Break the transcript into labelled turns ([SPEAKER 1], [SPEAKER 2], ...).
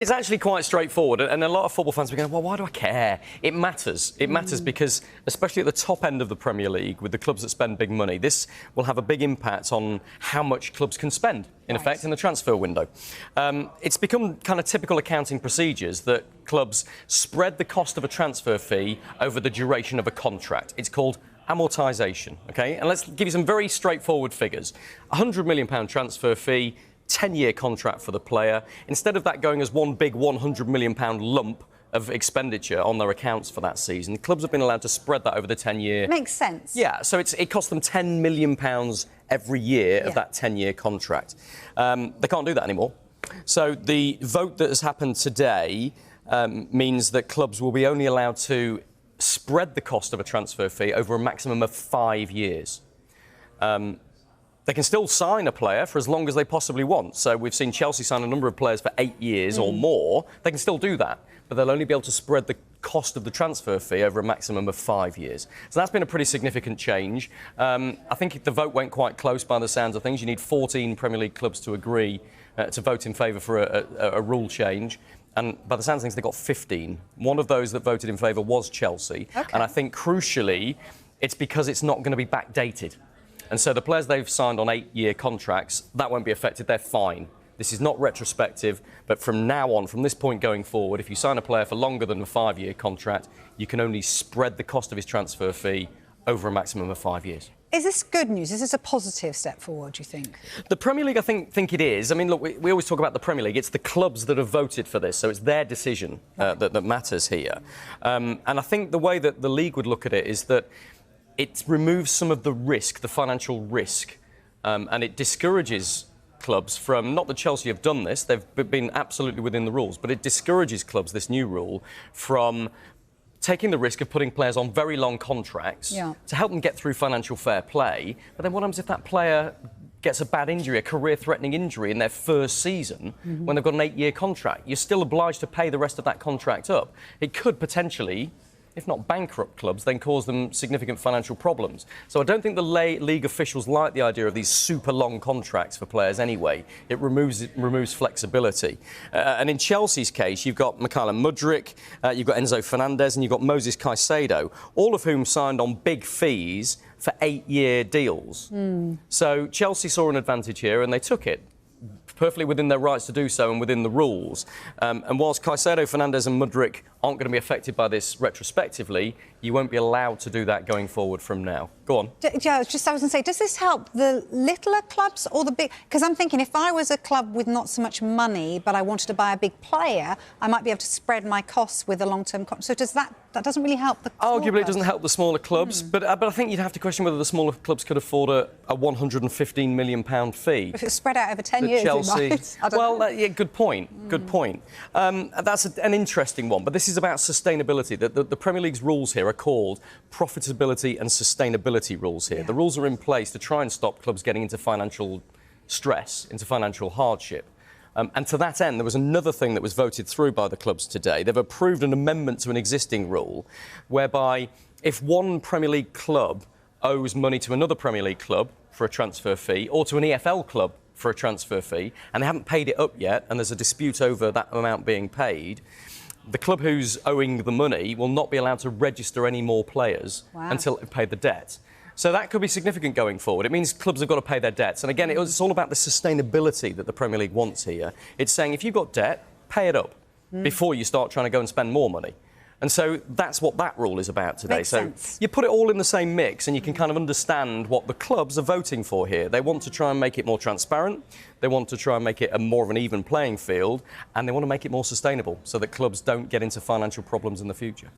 [SPEAKER 1] It's actually quite straightforward, and a lot of football fans will go, well, why do I care? It matters. It matters because, especially at the top end of the Premier League, with the clubs that spend big money, this will have a big impact on how much clubs can spend, in effect, in the transfer window. It's become kind of typical accounting procedures that clubs spread the cost of a transfer fee over the duration of a contract. It's called amortisation, OK? And let's give you some very straightforward figures. £100 million transfer fee, 10-year contract for the player. Instead of that going as one big £100 million lump of expenditure on their accounts for that season, clubs have been allowed to spread that over the 10-year...
[SPEAKER 2] Makes sense.
[SPEAKER 1] Yeah, so it costs them £10 million every year of that 10-year contract. They can't do that anymore. So the vote that has happened today means that clubs will be only allowed to spread the cost of a transfer fee over a maximum of 5 years. They can still sign a player for as long as they possibly want. So we've seen Chelsea sign a number of players for 8 years or more. They can still do that, but they'll only be able to spread the cost of the transfer fee over a maximum of 5 years. So that's been a pretty significant change. I think the vote went quite close by the sounds of things. You need 14 Premier League clubs to agree to vote in favour for a rule change. And by the sounds of things, they got 15. One of those that voted in favour was Chelsea. Okay. And I think, crucially, it's because it's not going to be backdated. And so the players they've signed on 8-year contracts, that won't be affected. They're fine. This is not retrospective, but from now on, from this point going forward, if you sign a player for longer than a 5-year contract, you can only spread the cost of his transfer fee over a maximum of 5 years.
[SPEAKER 2] Is this good news? Is this a positive step forward, do you think?
[SPEAKER 1] The Premier League, I think it is. I mean, look, we always talk about the Premier League. It's the clubs that have voted for this, so it's their decision that matters here. And I think the way that the league would look at it is that it removes some of the risk, the financial risk, and it discourages clubs from, not that Chelsea have done this, they've been absolutely within the rules, but it discourages clubs, this new rule, from taking the risk of putting players on very long contracts to help them get through financial fair play. But then what happens if that player gets a bad injury, a career-threatening injury in their first season when they've got an 8-year contract? You're still obliged to pay the rest of that contract up. It could potentially, if not bankrupt clubs, then cause them significant financial problems. So I don't think the league officials like the idea of these super long contracts for players anyway. It removes flexibility. And in Chelsea's case, you've got Mykhailo Mudryk, you've got Enzo Fernandez, and you've got Moses Caicedo, all of whom signed on big fees for 8-year deals. So Chelsea saw an advantage here and they took it, perfectly within their rights to do so and within the rules. And whilst Caicedo, Fernandez and Mudryk aren't going to be affected by this retrospectively, you won't be allowed to do that going forward from now. Go on.
[SPEAKER 2] Yeah, I was going to say, does this help the littler clubs or the big? Because I'm thinking if I was a club with not so much money, but I wanted to buy a big player, I might be able to spread my costs with a long-term contract. So does that doesn't really help the small
[SPEAKER 1] Arguably,
[SPEAKER 2] clubs.
[SPEAKER 1] It doesn't help the smaller clubs, but I think you'd have to question whether the smaller clubs could afford a £115 million fee.
[SPEAKER 2] If it's spread out over 10 years,
[SPEAKER 1] Chelsea.
[SPEAKER 2] it might.
[SPEAKER 1] Yeah, good point. Good point. That's an interesting one, but this is about sustainability. The Premier League's rules here are called profitability and sustainability rules here. The rules are in place to try and stop clubs getting into financial stress, into financial hardship. And to that end, there was another thing that was voted through by the clubs today. They've approved an amendment to an existing rule whereby if one Premier League club owes money to another Premier League club for a transfer fee or to an EFL club for a transfer fee and they haven't paid it up yet and there's a dispute over that amount being paid, the club who's owing the money will not be allowed to register any more players until they've paid the debt. So that could be significant going forward. It means clubs have got to pay their debts. And again, it's all about the sustainability that the Premier League wants here. It's saying if you've got debt, pay it up before you start trying to go and spend more money. And so that's what that rule is about today.
[SPEAKER 2] Makes sense.
[SPEAKER 1] You put it all in the same mix and you can kind of understand what the clubs are voting for here. They want to try and make it more transparent. They want to try and make it more of an even playing field. And they want to make it more sustainable so that clubs don't get into financial problems in the future.